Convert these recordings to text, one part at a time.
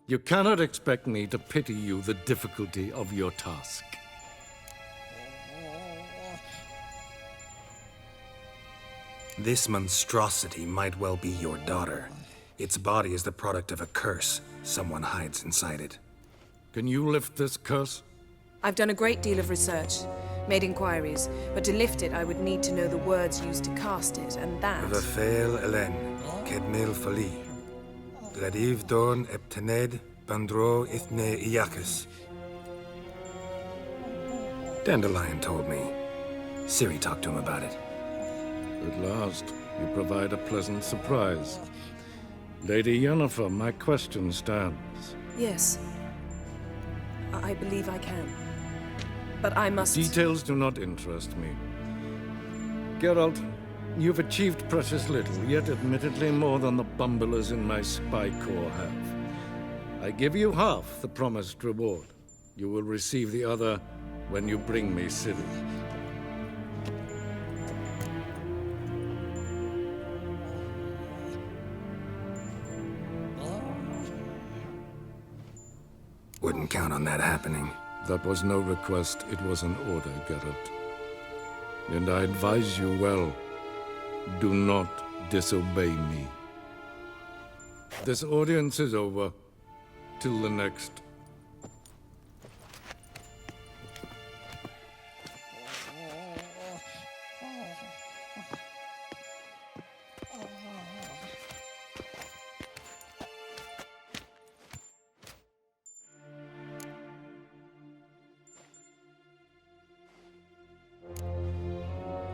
You cannot expect me to pity you the difficulty of your task. This monstrosity might well be your daughter. Its body is the product of a curse. Someone hides inside it. Can you lift this curse? I've done a great deal of research, made inquiries, but to lift it I would need to know the words used to cast it, and that... Vafel Elen, Kedmil Fali. Gladiv Dorn Eptened, Bandro Ithne Iakis. Dandelion told me. Ciri talked to him about it. At last, you provide a pleasant surprise. Lady Yennefer, my question stands. Yes. I believe I can. But I must... Details do not interest me. Geralt, you've achieved precious little, yet admittedly more than the bumblers in my spy corps have. I give you half the promised reward. You will receive the other when you bring me Ciri. Wouldn't count on that happening. That was no request, it was an order, Geralt. And I advise you well, do not disobey me. This audience is over. Till the next.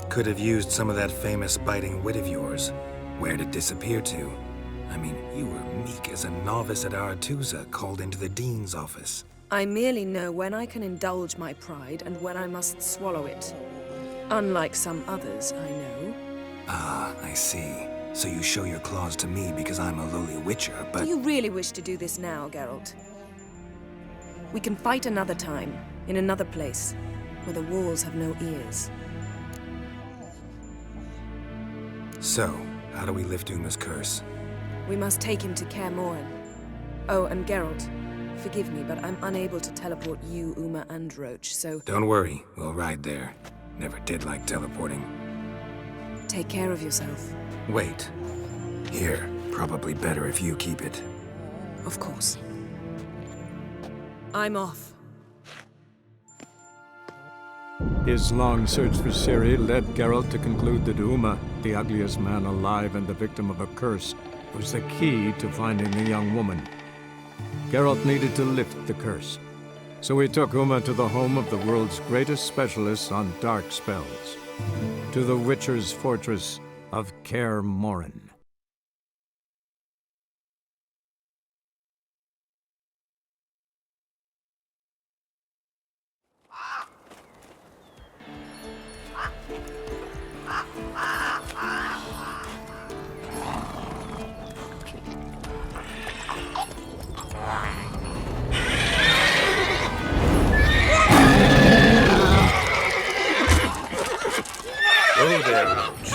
Could have used some of that famous biting wit of yours. Where'd it disappear to? I mean, you were meek as a novice at Aretusa, called into the Dean's office. I merely know when I can indulge my pride and when I must swallow it. Unlike some others, I know. Ah, I see. So you show your claws to me because I'm a lowly witcher, but... Do you really wish to do this now, Geralt? We can fight another time, in another place, where the walls have no ears. So, how do we lift Uma's curse? We must take him to Kaer Morhen. Oh, and Geralt, forgive me, but I'm unable to teleport you, Uma, and Roach, so... Don't worry, we'll ride there. Never did like teleporting. Take care of yourself. Wait. Here, probably better if you keep it. Of course. I'm off. His long search for Ciri led Geralt to conclude that Uma, the ugliest man alive and the victim of a curse, was the key to finding the young woman. Geralt needed to lift the curse, so he took Uma to the home of the world's greatest specialists on dark spells, to the Witcher's fortress of Kaer Morhen. Oh, there, Roach.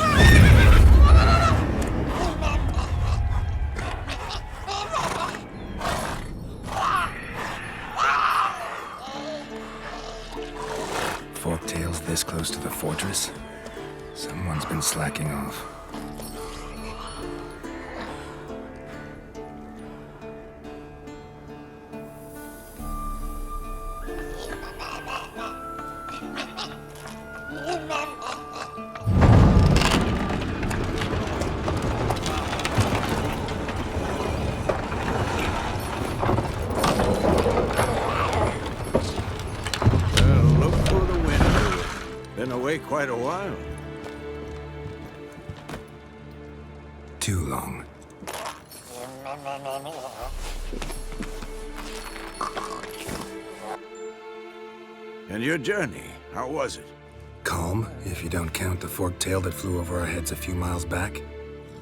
Forktails this close to the fortress? Someone's been slacking off. Quite a while. Too long. And your journey, how was it? Calm, if you don't count the forked tail that flew over our heads a few miles back.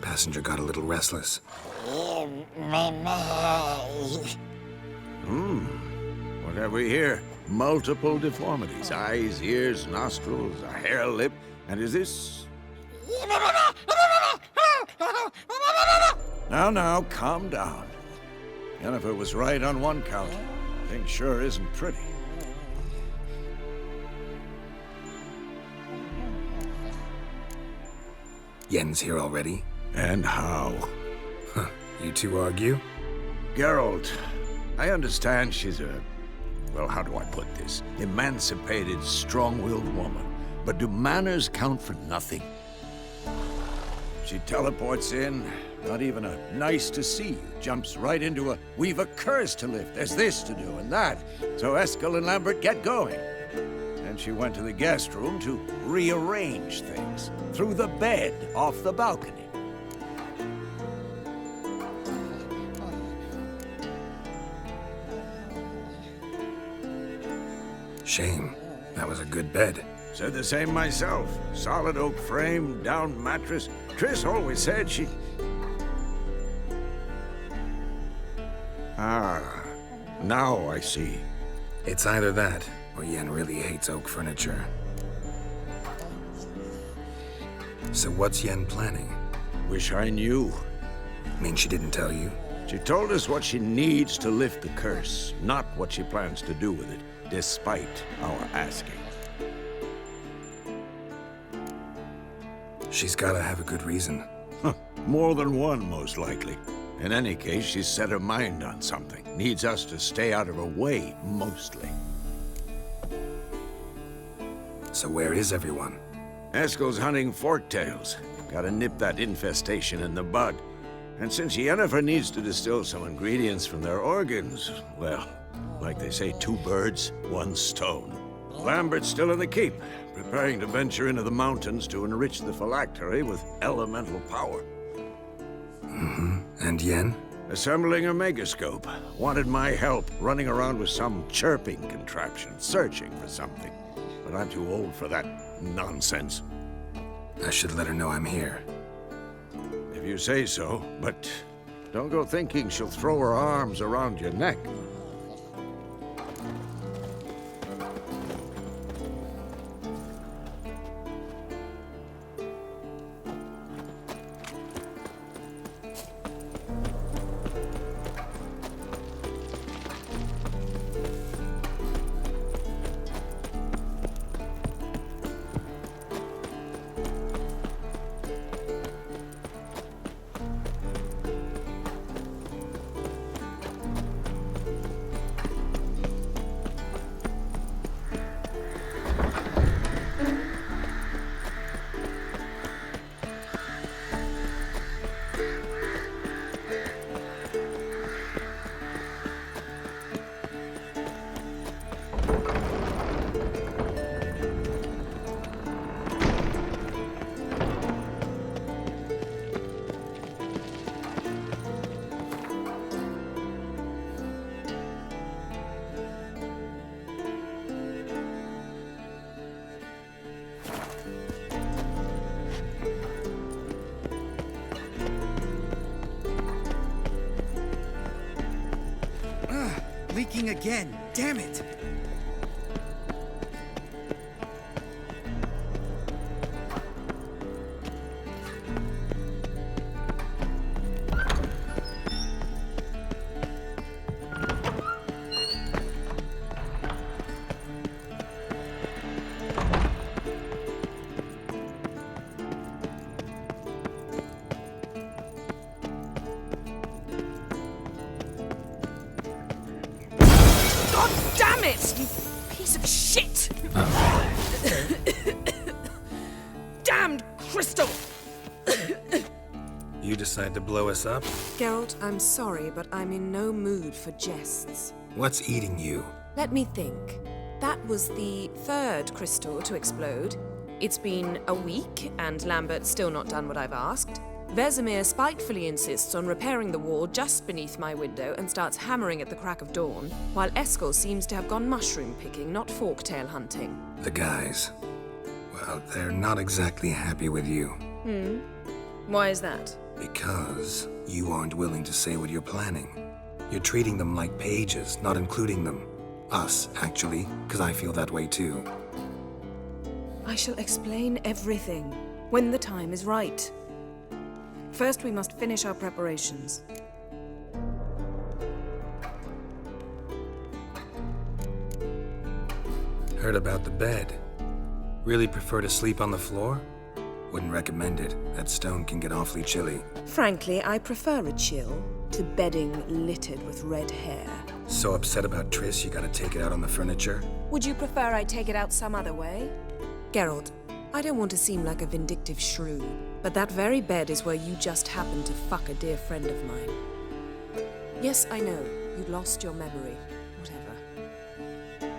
Passenger got a little restless. What have we here? Multiple deformities. Eyes, ears, nostrils, a hair lip. And is this... Now, calm down. Yennefer was right on one count. Thing sure isn't pretty. Yen's here already? And how? Huh. You two argue? Geralt, I understand she's a... well, how do I put this? Emancipated, strong-willed woman. But do manners count for nothing? She teleports in, not even a nice to see you, jumps right into a we've a curse to lift, there's this to do and that. So Eskel and Lambert get going. Then she went to the guest room to rearrange things. Threw the bed off the balcony. Shame. That was a good bed. Said the same myself. Solid oak frame, down mattress. Triss always said she... Ah, now I see. It's either that, or Yen really hates oak furniture. So what's Yen planning? Wish I knew. Mean she didn't tell you? She told us what she needs to lift the curse, not what she plans to do with it, despite our asking. She's gotta have a good reason. More than one, most likely. In any case, she's set her mind on something. Needs us to stay out of her way, mostly. So where is everyone? Eskel's hunting forktails. Gotta nip that infestation in the bud. And since Yennefer needs to distill some ingredients from their organs, well, like they say, 2 birds, 1 stone. Lambert's still in the keep, preparing to venture into the mountains to enrich the phylactery with elemental power. Mm-hmm. And Yen? Assembling a megascope. Wanted my help running around with some chirping contraption, searching for something. But I'm too old for that nonsense. I should let her know I'm here. If you say so, but don't go thinking she'll throw her arms around your neck. Leaking again. Damn it! Damn it! You piece of shit! Damned crystal! You decide to blow us up? Geralt, I'm sorry, but I'm in no mood for jests. What's eating you? Let me think. That was the 3rd crystal to explode. It's been a week, and Lambert's still not done what I've asked. Vesemir spitefully insists on repairing the wall just beneath my window and starts hammering at the crack of dawn, while Eskel seems to have gone mushroom picking, not forktail hunting. The guys. Well, they're not exactly happy with you. Why is that? Because you aren't willing to say what you're planning. You're treating them like pages, not including them. Us, actually, because I feel that way too. I shall explain everything when the time is right. First, we must finish our preparations. Heard about the bed. Really prefer to sleep on the floor? Wouldn't recommend it. That stone can get awfully chilly. Frankly, I prefer a chill to bedding littered with red hair. So upset about Triss, you gotta take it out on the furniture? Would you prefer I take it out some other way? Geralt, I don't want to seem like a vindictive shrew, but that very bed is where you just happened to fuck a dear friend of mine. Yes, I know, you'd lost your memory. Whatever.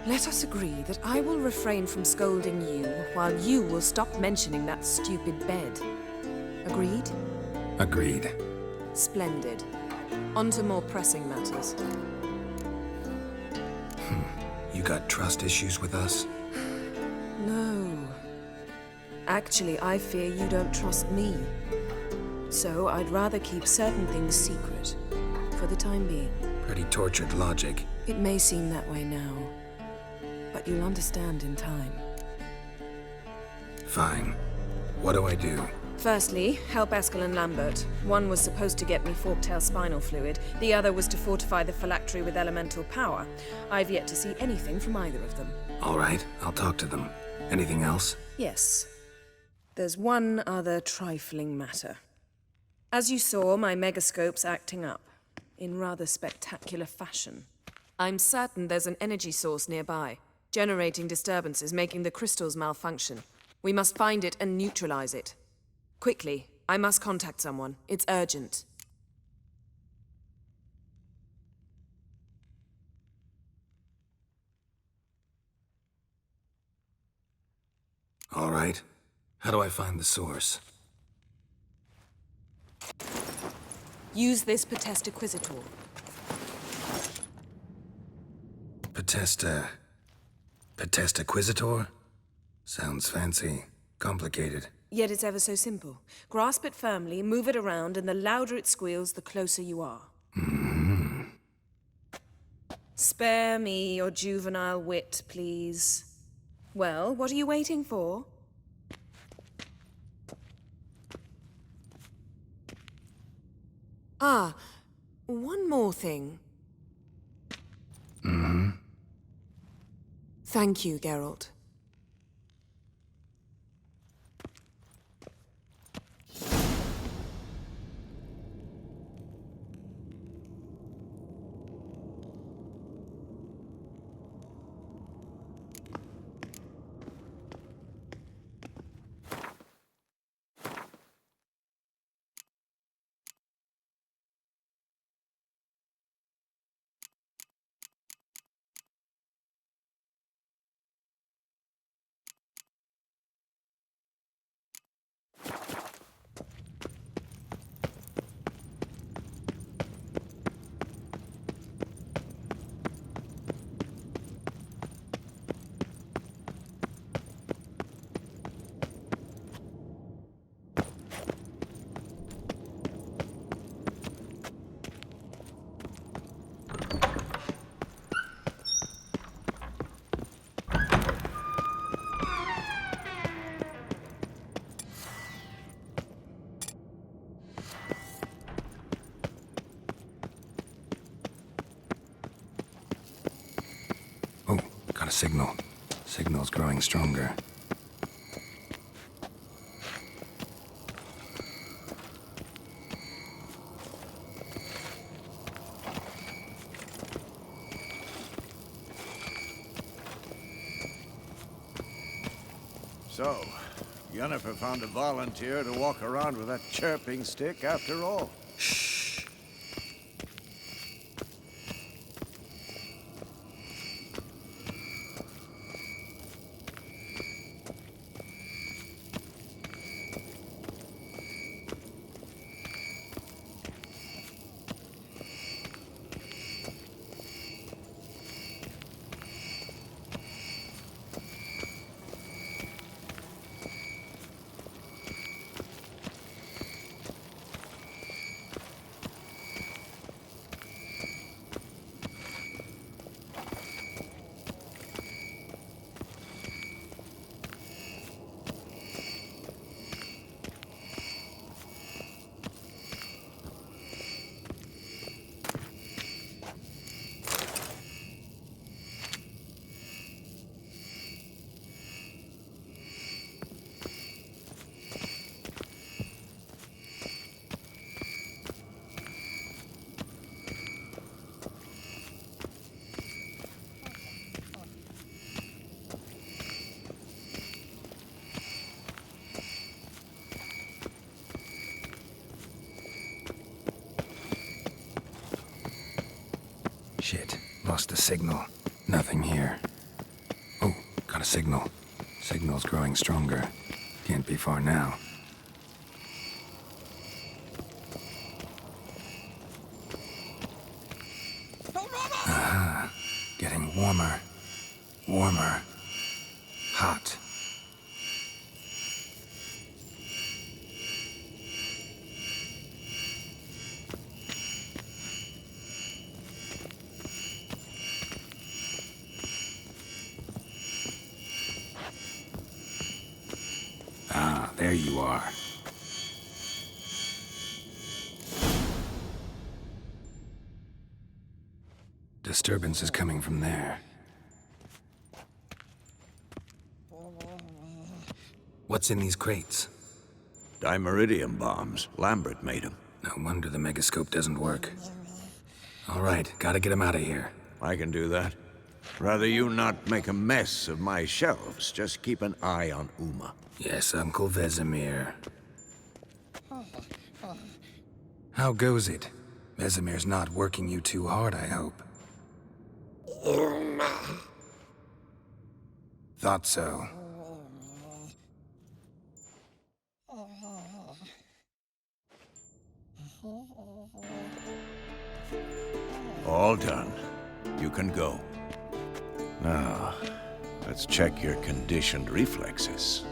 Let us agree that I will refrain from scolding you while you will stop mentioning that stupid bed. Agreed? Agreed. Splendid. On to more pressing matters. You got trust issues with us? No. Actually, I fear you don't trust me. So I'd rather keep certain things secret, for the time being. Pretty tortured logic. It may seem that way now, but you'll understand in time. Fine. What do I do? Firstly, help Eskel and Lambert. One was supposed to get me forktail spinal fluid, the other was to fortify the phylactery with elemental power. I've yet to see anything from either of them. All right, I'll talk to them. Anything else? Yes. There's one other trifling matter. As you saw, my megascope's acting up, in rather spectacular fashion. I'm certain there's an energy source nearby, generating disturbances, making the crystals malfunction. We must find it and neutralize it. Quickly, I must contact someone. It's urgent. All right. How do I find the source? Use this Potestaquisitor. Potestaquisitor? Sounds fancy. Complicated. Yet it's ever so simple. Grasp it firmly, move it around, and the louder it squeals, the closer you are. Spare me your juvenile wit, please. Well, what are you waiting for? Ah, one more thing. Thank you, Geralt. Oh, got a signal. Signal's growing stronger. So, Yennefer found a volunteer to walk around with that chirping stick after all. Shit, lost the signal. Nothing here. Oh, got a signal. Signal's growing stronger. Can't be far now. Aha, getting warmer. Warmer. Hot. Ah, there you are. Disturbance is coming from there. What's in these crates? Dimeridium bombs. Lambert made them. No wonder the megascope doesn't work. All right, gotta get him out of here. I can do that. Rather you not make a mess of my shelves. Just keep an eye on Uma. Yes, Uncle Vesemir. How goes it? Vesemir's not working you too hard, I hope. Thought so. All done. You can go. Now, let's check your conditioned reflexes.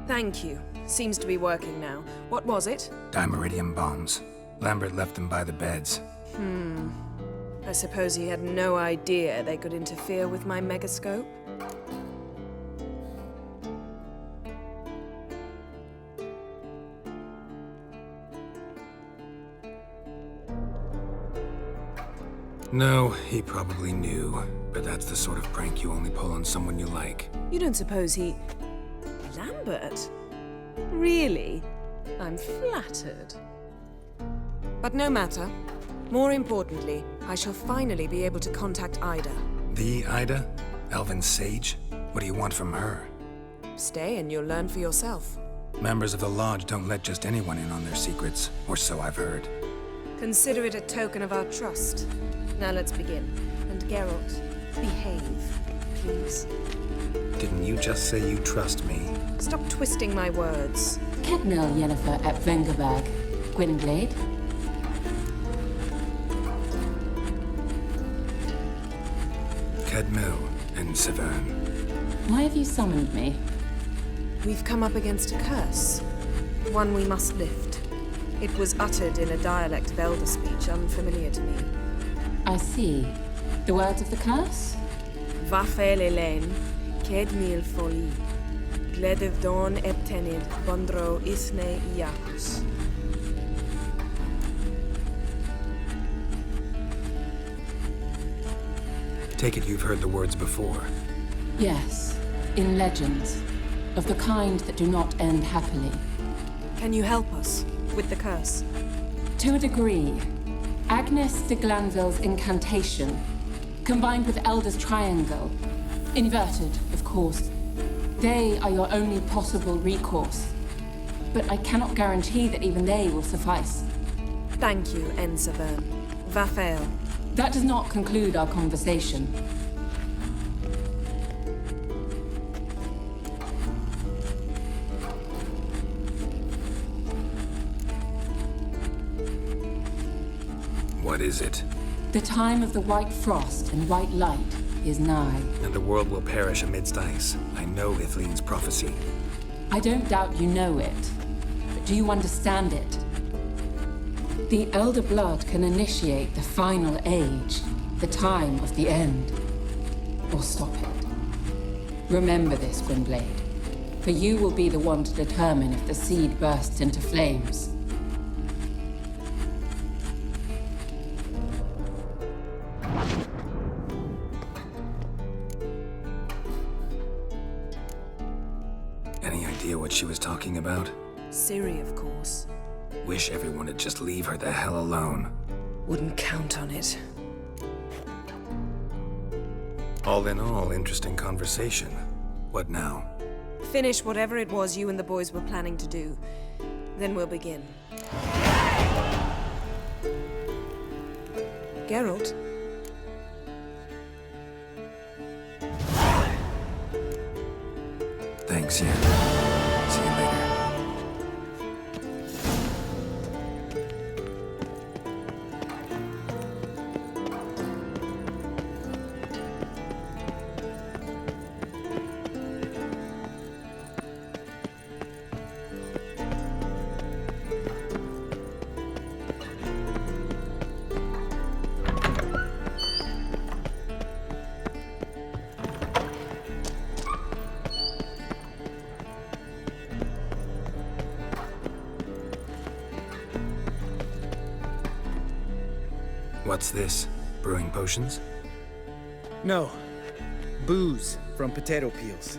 Thank you. Seems to be working now. What was it? Dimeridium bombs. Lambert left them by the beds. I suppose he had no idea they could interfere with my megascope? No, he probably knew. But that's the sort of prank you only pull on someone you like. You don't suppose he... Lambert? Really? I'm flattered. But no matter. More importantly, I shall finally be able to contact Ida. The Ida? Elven sage? What do you want from her? Stay and you'll learn for yourself. Members of the Lodge don't let just anyone in on their secrets, or so I've heard. Consider it a token of our trust. Now let's begin. And Geralt, behave, please. Didn't you just say you trust me? Stop twisting my words. Kednil Yennefer at Vengerberg. Gwynblade. Kedmil and Severn. Why have you summoned me? We've come up against a curse. One we must lift. It was uttered in a dialect of Elder speech unfamiliar to me. I see. The words of the curse? Vafael Elaine, Kedmil Foli, Gledev Dawn Ebtenid, Bondro Isne Iacus. Take it you've heard the words before. Yes. In legends. Of the kind that do not end happily. Can you help us with the curse? To a degree. Agnes de Glanville's incantation, combined with Elder's triangle, inverted, of course. They are your only possible recourse. But I cannot guarantee that even they will suffice. Thank you, Ensevern. Vafael. That does not conclude our conversation. What is it? The time of the white frost and white light is nigh. And the world will perish amidst ice. I know Ithleen's prophecy. I don't doubt you know it, but do you understand it? The Elder Blood can initiate the final age, the time of the end, or stop it. Remember this, Gwynblade. For you will be the one to determine if the seed bursts into flames. Any idea what she was talking about? Ciri, of course. Wish everyone would just leave her the hell alone. Wouldn't count on it. All in all, interesting conversation. What now? Finish whatever it was you and the boys were planning to do. Then we'll begin. Geralt? Thanks, Yen. See you later. What's this? Brewing potions? No. Booze from potato peels.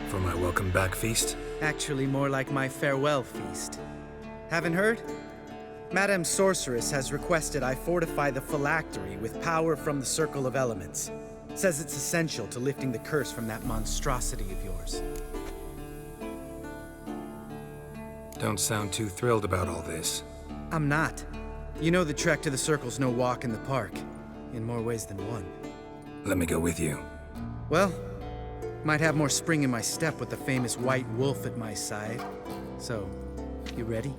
For my welcome back feast? Actually, more like my farewell feast. Haven't heard? Madame Sorceress has requested I fortify the phylactery with power from the Circle of Elements. Says it's essential to lifting the curse from that monstrosity of yours. Don't sound too thrilled about all this. I'm not. You know the trek to the Circle's no walk in the park. In more ways than one. Let me go with you. Well, might have more spring in my step with the famous white wolf at my side. So, you ready?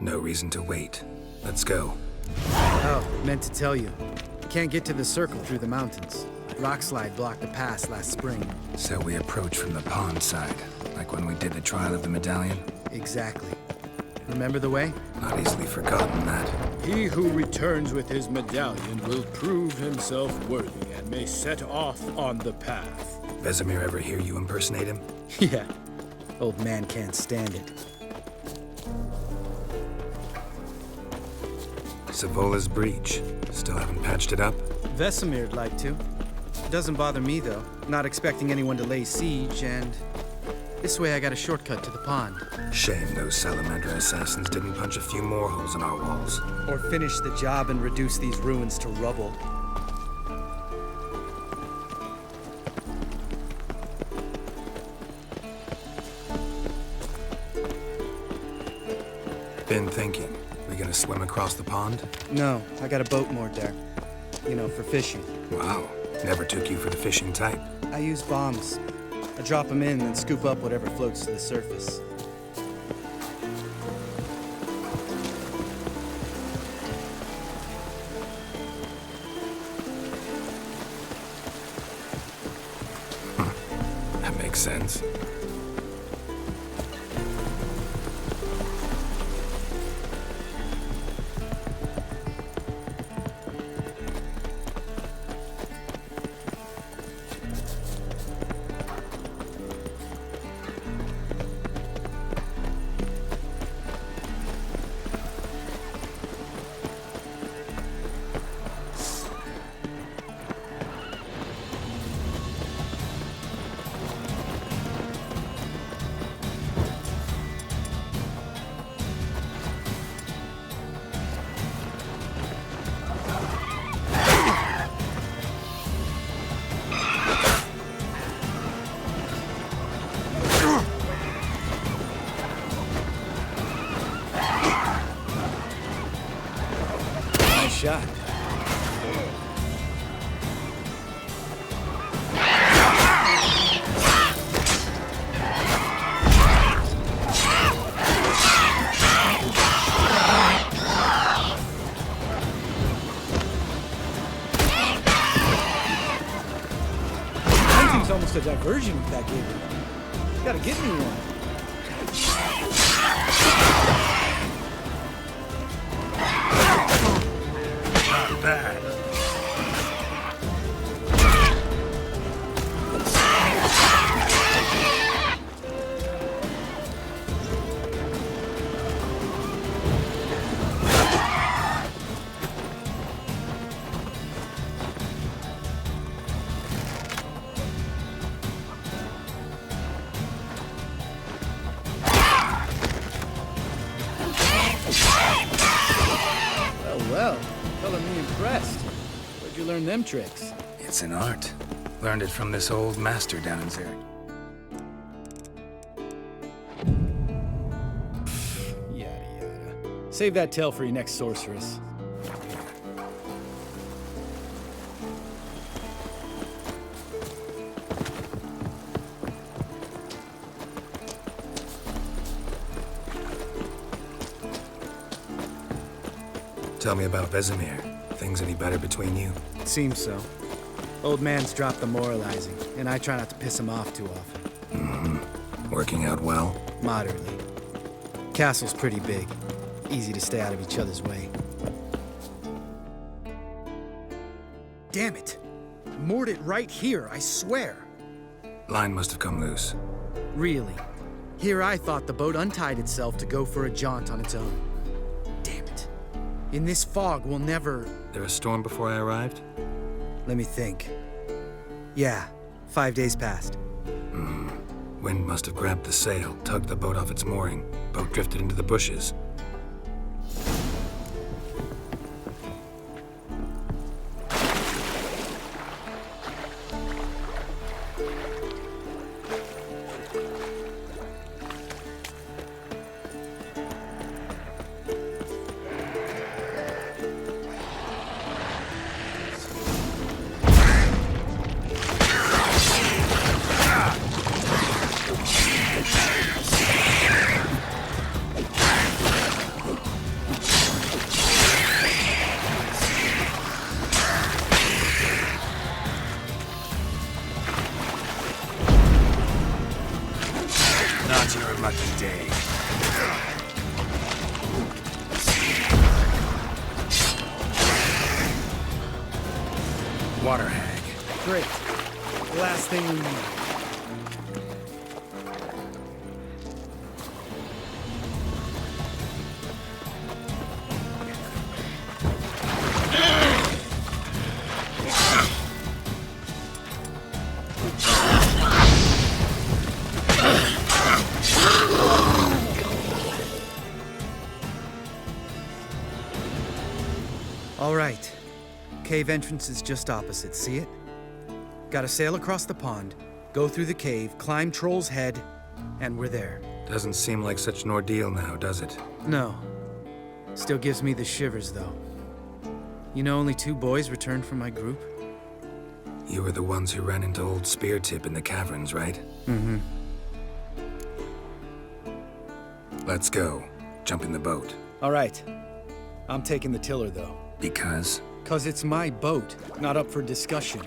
No reason to wait. Let's go. Oh, meant to tell you. Can't get to the Circle through the mountains. Rockslide blocked the pass last spring. So we approach from the pond side, like when we did the trial of the medallion? Exactly. Remember the way? Not easily forgotten that. He who returns with his medallion will prove himself worthy and may set off on the path. Vesemir ever hear you impersonate him? Yeah. Old man can't stand it. Savola's breach. Still haven't patched it up? Vesemir'd like to. Doesn't bother me, though. Not expecting anyone to lay siege, and this way I got a shortcut to the pond. Shame those salamander assassins didn't punch a few more holes in our walls. Or finish the job and reduce these ruins to rubble. Been thinking. We gonna swim across the pond? No, I got a boat moored there. You know, for fishing. Wow. Never took you for the fishing type. I use bombs. I drop them in and scoop up whatever floats to the surface. That makes sense. Shot. Hunting's almost a diversion with that game. Gotta get me one. learn them tricks? It's an art. Learned it from this old master down in Zurich. Yada yada. Save that tale for your next sorceress. Tell me about Vesemir. Things any better between you? Seems so. Old man's dropped the moralizing, and I try not to piss him off too often. Working out well? Moderately. Castle's pretty big. Easy to stay out of each other's way. Damn it! Moored it right here, I swear! Line must have come loose. Really? Here I thought the boat untied itself to go for a jaunt on its own. Damn it. In this fog, we'll never... There a storm before I arrived? Let me think. Yeah, 5 days passed. Wind must have grabbed the sail, tugged the boat off its mooring. Boat drifted into the bushes. Not your lucky day. Water hag. Great. Last thing we need. All right. Cave entrance is just opposite, see it? Gotta sail across the pond, go through the cave, climb Troll's Head, and we're there. Doesn't seem like such an ordeal now, does it? No. Still gives me the shivers, though. You know only 2 boys returned from my group? You were the ones who ran into old Speartip in the caverns, right? Mm-hmm. Let's go. Jump in the boat. All right. I'm taking the tiller, though. Because? 'Cause it's my boat, not up for discussion.